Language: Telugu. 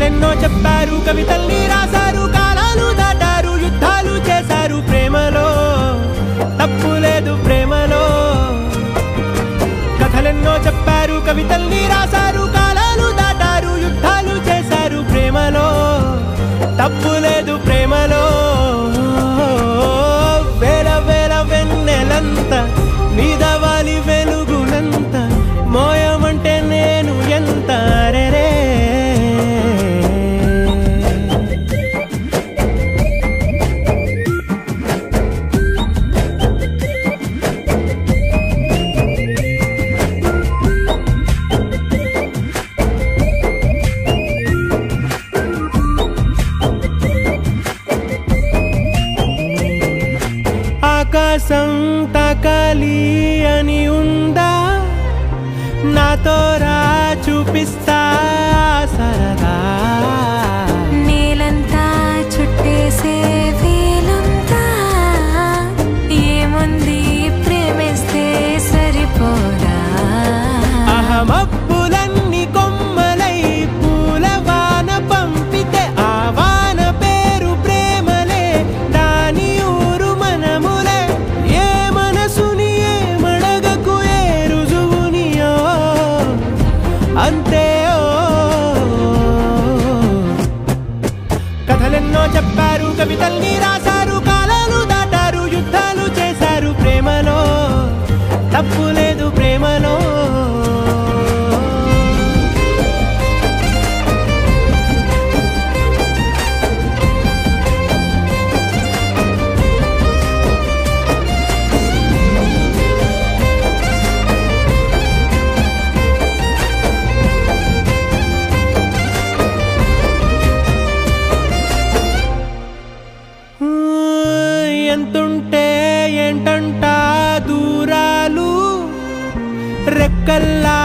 కథలెన్నో చెప్పారు, కవితల్ని రాశారు, కాలాలు దాటారు, యుద్ధాలు చేశారు ప్రేమలో, తప్పు లేదు ప్రేమలో. కథలెన్నో చెప్పారు, కవితల్ని రాశారు, కాలాలు దాటారు, యుద్ధాలు చేశారు ప్రేమలో, తప్పు లేదు ప్రేమలో. వేల వేల వెన్నెలంత మీద వాలి వెలుగునంత మోయమంటే నేను ఎంత రే. ఆకాశం తాకాలి అని ఉందా, నాతో రా చూపిస్తా సరదా. నేలంతా చుట్టేసే వేలంతా ఏముంది ప్రేమిస్తే సరిపోదా. అహమబ్బులన్నీ కొమ్మలై పూలవాన పంపితే ఆ వాన పేరు ప్రేమలే, దాని ఊరు మనములే. ఏ మనసుని ఏ మడగకు ఏ రుజువునియో అంతే. కథలెన్నో చెప్పారు, కవితల్ని రాశారు, కాలాలు దాటారు, యుద్ధాలు చేశారు ప్రేమలో, తప్పు లేదు ప్రేమలో. ఎంతుంటే ఏంటంట దూరాలు, రెక్కల్లా